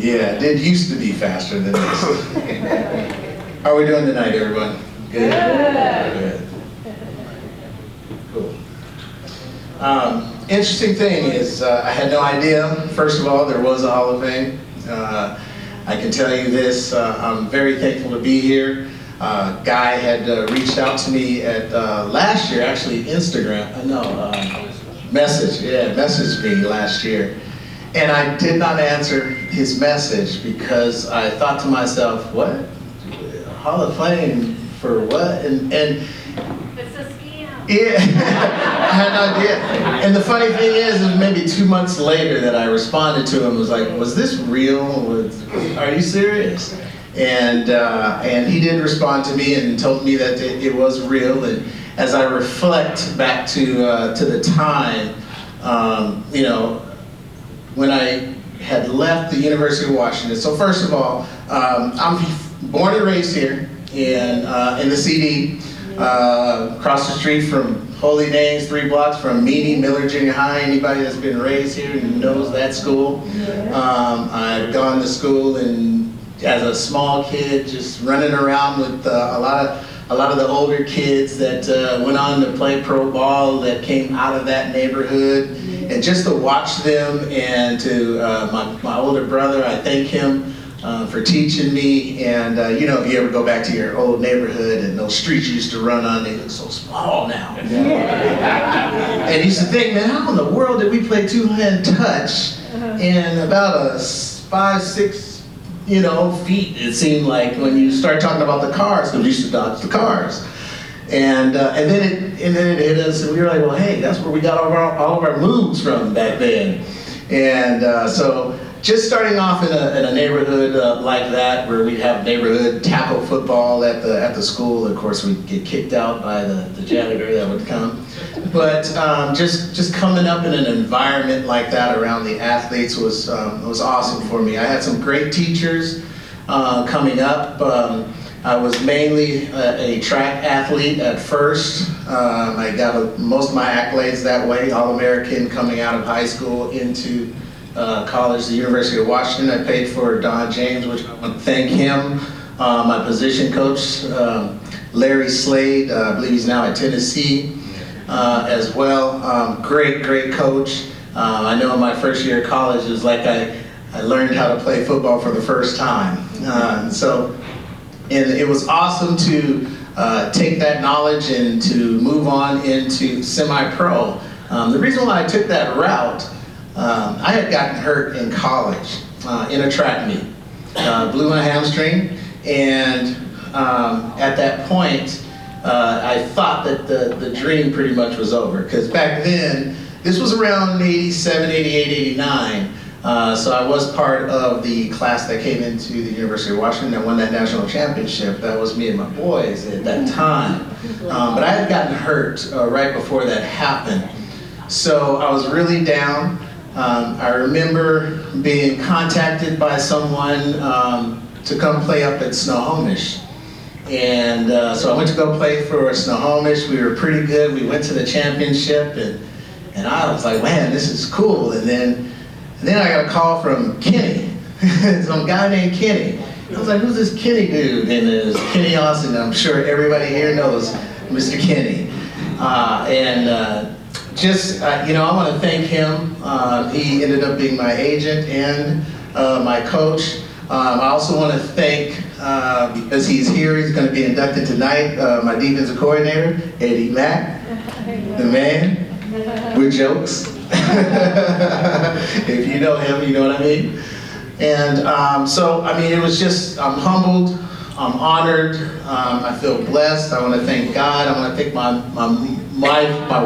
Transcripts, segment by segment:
Yeah, it used to be faster than this. How are we doing tonight, everyone? Good? Good. Cool. Interesting thing is, I had no idea, first of all, there was a Hall of Fame. I can tell you this, I'm very thankful to be here. Guy had reached out to me at last year, actually Instagram, messaged me last year. And I did not answer his message because I thought to myself, what? Hall of Fame for what? And It's a scam. yeah, I had no idea. And the funny thing is maybe 2 months later that I responded to him, was like, was this real? Are you serious? And he did respond to me and told me that it was real. And as I reflect back to the time, you know, when I had left the University of Washington. So first of all, I'm born and raised here in the CD, across the street from Holy Names, 3 blocks from Meany, Miller Junior High. Anybody that's been raised here knows that school. I've gone to school and as a small kid, just running around with a lot of the older kids that went on to play pro ball that came out of that neighborhood. And just to watch them, and to my older brother, I thank him for teaching me. And you know, if you ever go back to your old neighborhood and those streets you used to run on, they look so small now. And you used to think, man, how in the world did we play two-hand touch in about a 5-6 feet, it seemed like, when you start talking about the cars, because we used to dodge the cars. And then it hit us, and we were like, well, hey, that's where we got all of our moves from back then. And so just starting off in a neighborhood like that, where we'd have neighborhood tackle football at the school. Of course, we'd get kicked out by the janitor that would come. But just coming up in an environment like that around the athletes was awesome for me. I had some great teachers coming up. I was mainly a track athlete at first. I got most of my accolades that way, All-American coming out of high school into college, the University of Washington. I paid for Don James, which I want to thank him. My position coach, Larry Slade, I believe he's now at Tennessee as well. Great coach. I know in my first year of college, it was like I learned how to play football for the first time. And it was awesome to take that knowledge and to move on into semi-pro. The reason why I took that route, I had gotten hurt in college in a track meet. Blew my hamstring, and at that point, I thought that the dream pretty much was over. Because back then, this was around 87, 88, 89. So I was part of the class that came into the University of Washington that won that national championship. That was me and my boys at that time. But I had gotten hurt right before that happened. So I was really down. I remember being contacted by someone to come play up at Snohomish. And so I went to go play for Snohomish. We were pretty good. We went to the championship, and I was like, man, this is cool. And then I got a call from Kenny, some guy named Kenny. I was like, who's this Kenny dude? And it was Kenny Austin. I'm sure everybody here knows Mr. Kenny. I want to thank him. He ended up being my agent and my coach. I also want to thank, because he's here, he's going to be inducted tonight, my defensive coordinator, Eddie Mack, the man with jokes. If you know him, you know what I mean. And it was just, I'm humbled, I'm honored, I feel blessed. I want to thank God. I want to thank my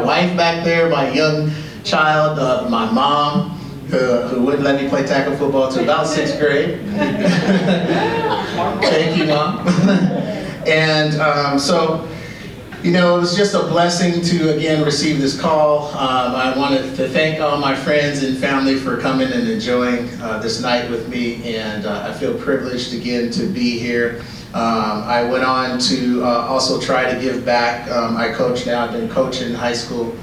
wife back there, my young child, my mom, who wouldn't let me play tackle football until about 6th grade. Thank you, Mom. And it was just a blessing to, again, receive this call. I wanted to thank all my friends and family for coming and enjoying this night with me, and I feel privileged again to be here. I went on to also try to give back. I coach now. I've been coaching high school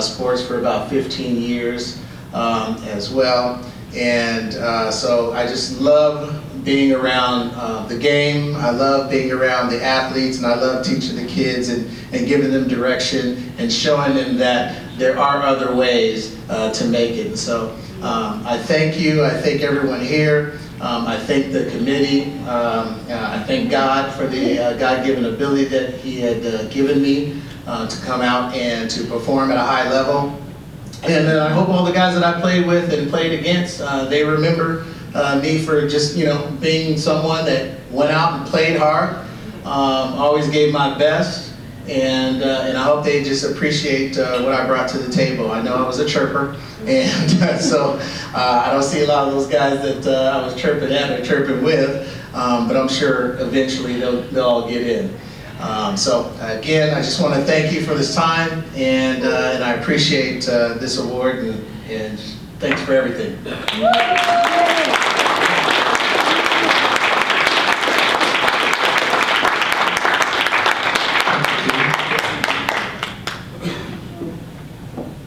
sports for about 15 years. as well. And so I just love being around the game. I love being around the athletes, and I love teaching the kids and giving them direction and showing them that there are other ways to make it. And so I thank you. I thank everyone here. I thank the committee. I thank God for the God-given ability that He had given me to come out and to perform at a high level. And I hope all the guys that I played with and played against, they remember me for just, being someone that went out and played hard, always gave my best, and I hope they just appreciate what I brought to the table. I know I was a chirper, and so I don't see a lot of those guys that I was chirping at or chirping with, but I'm sure eventually they'll all get in. So again, I just want to thank you for this time, and I appreciate this award, and thanks for everything.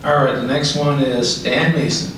All right, the next one is Dan Mason.